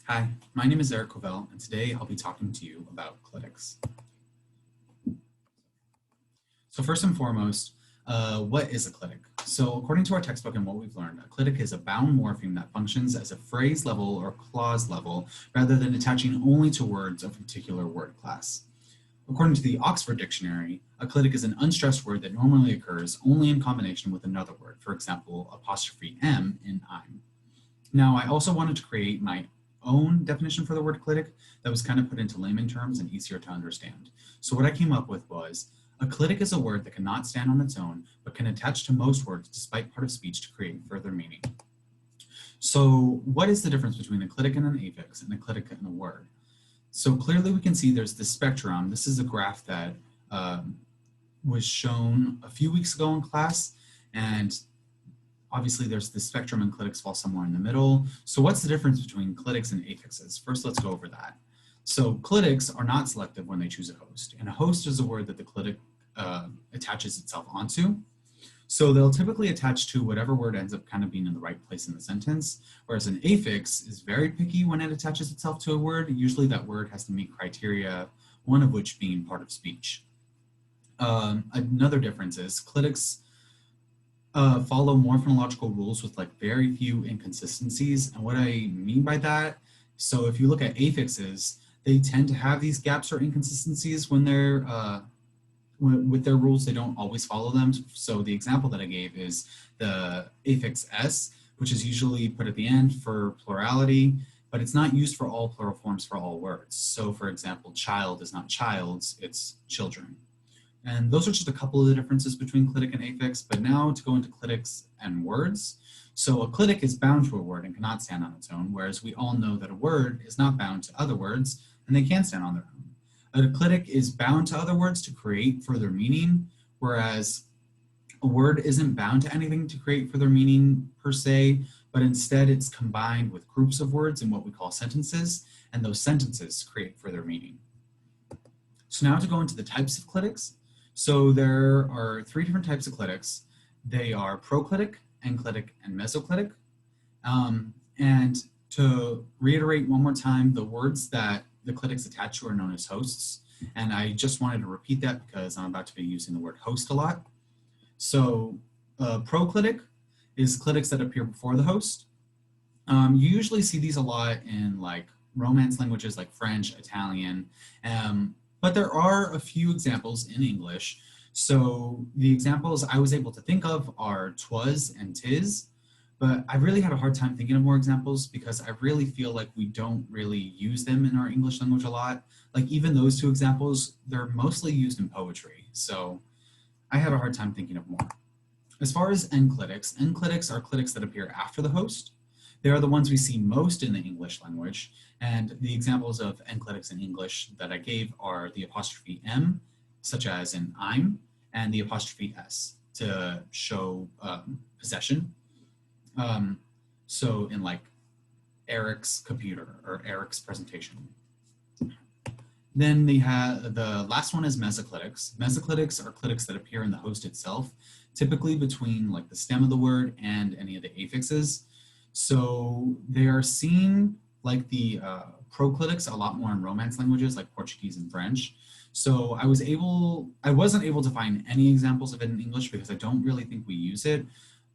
Hi, my name is Covell, and today I'll be talking to you about clitics. So first and foremost, what is a clitic? So according to our textbook and what we've learned, a clitic is a bound morpheme that functions as a phrase level or clause level rather than attaching only to words of a particular word class. According to the Oxford Dictionary, a clitic is an unstressed word that normally occurs only in combination with another word, for example, apostrophe M in I'm. Now, I also wanted to create my own definition for the word clitic that was kind of put into layman terms and easier to understand. So what I came up with was, a clitic is a word that cannot stand on its own, but can attach to most words despite part of speech to create further meaning. So what is the difference between a clitic and an affix and a clitic and a word? So clearly we can see there's this spectrum. This is a graph that was shown a few weeks ago in class, and obviously there's the spectrum and clitics fall somewhere in the middle. So what's the difference between clitics and affixes? First, let's go over that. So clitics are not selective when they choose a host, and a host is a word that the clitic attaches itself onto. So they'll typically attach to whatever word ends up kind of being in the right place in the sentence, whereas an affix is very picky when it attaches itself to a word. Usually that word has to meet criteria, one of which being part of speech. Another difference is clitics follow more phonological rules with like very few inconsistencies. And what I mean by that, so if you look at affixes, they tend to have these gaps or inconsistencies when they're with their rules. They don't always follow them. So the example that I gave is the affix s, which is usually put at the end for plurality, but it's not used for all plural forms for all words. So for example, child is not childs, it's children. And those are just a couple of the differences between clitic and affix, but now to go into clitics and words. So a clitic is bound to a word and cannot stand on its own, whereas we all know that a word is not bound to other words and they can stand on their own. A clitic is bound to other words to create further meaning, whereas a word isn't bound to anything to create further meaning per se, but instead it's combined with groups of words in what we call sentences, and those sentences create further meaning. So now to go into the types of clitics. So there are three different types of clitics. They are proclitic, enclitic, and mesoclitic. And to reiterate one more time, the words that the clitics attach to are known as hosts. And I just wanted to repeat that because I'm about to be using the word host a lot. So proclitic is clitics that appear before the host. You usually see these a lot in like Romance languages like French, Italian, but there are a few examples in English. So the examples I was able to think of are twas and tis, but I really had a hard time thinking of more examples because I really feel like we don't really use them in our English language a lot. Like even those two examples, they're mostly used in poetry. So I had a hard time thinking of more. As far as enclitics are clitics that appear after the host. They are the ones we see most in the English language, and the examples of enclitics in English that I gave are the apostrophe M, such as in I'm, and the apostrophe S to show possession. So in like Eric's computer or Eric's presentation. Then they have the last one is mesoclitics. Mesoclitics are clitics that appear in the host itself, typically between like the stem of the word and any of the affixes. So they are seen like the proclitics a lot more in Romance languages like Portuguese and French. So I wasn't able to find any examples of it in English because I don't really think we use it.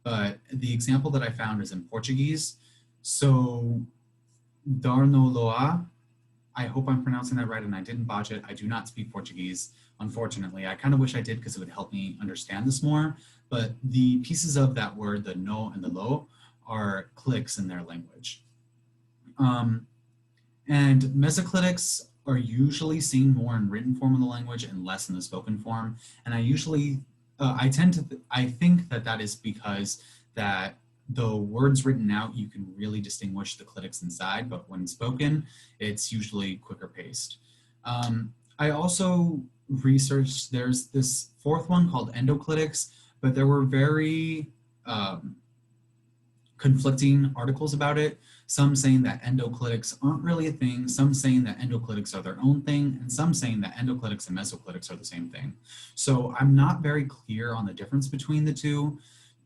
But the example that I found is in Portuguese. So dar no loa, I hope I'm pronouncing that right and I didn't botch it. I do not speak Portuguese, unfortunately. I kind of wish I did because it would help me understand this more. But the pieces of that word, the no and the lo, are clicks in their language. And mesoclitics are usually seen more in written form of the language and less in the spoken form. And I think that is because that the words written out, you can really distinguish the clitics inside, but when spoken, it's usually quicker paced. I also researched, there's this fourth one called endoclitics, but there were very conflicting articles about it. Some saying that endoclitics aren't really a thing, some saying that endoclitics are their own thing, and some saying that endoclitics and mesoclitics are the same thing. So I'm not very clear on the difference between the two,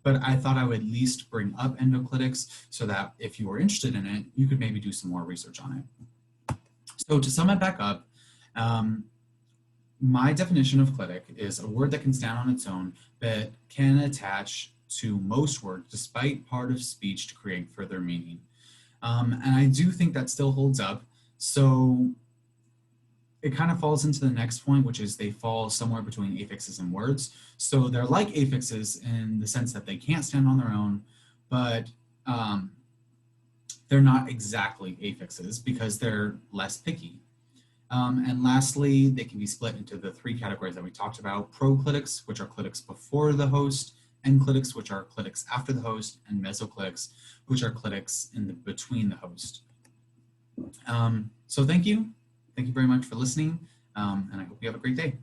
but I thought I would at least bring up endoclitics so that if you were interested in it, you could maybe do some more research on it. So to sum it back up, my definition of clitic is a word that can stand on its own but can attach to most words despite part of speech to create further meaning. And I do think that still holds up. So it kind of falls into the next point, which is they fall somewhere between affixes and words. So they're like affixes in the sense that they can't stand on their own, but they're not exactly affixes because they're less picky. And lastly, they can be split into the three categories that we talked about: proclitics, which are clitics before the host, enclitics, which are clitics after the host, and mesoclitics, which are clitics in between the host. So thank you. Thank you very much for listening, and I hope you have a great day.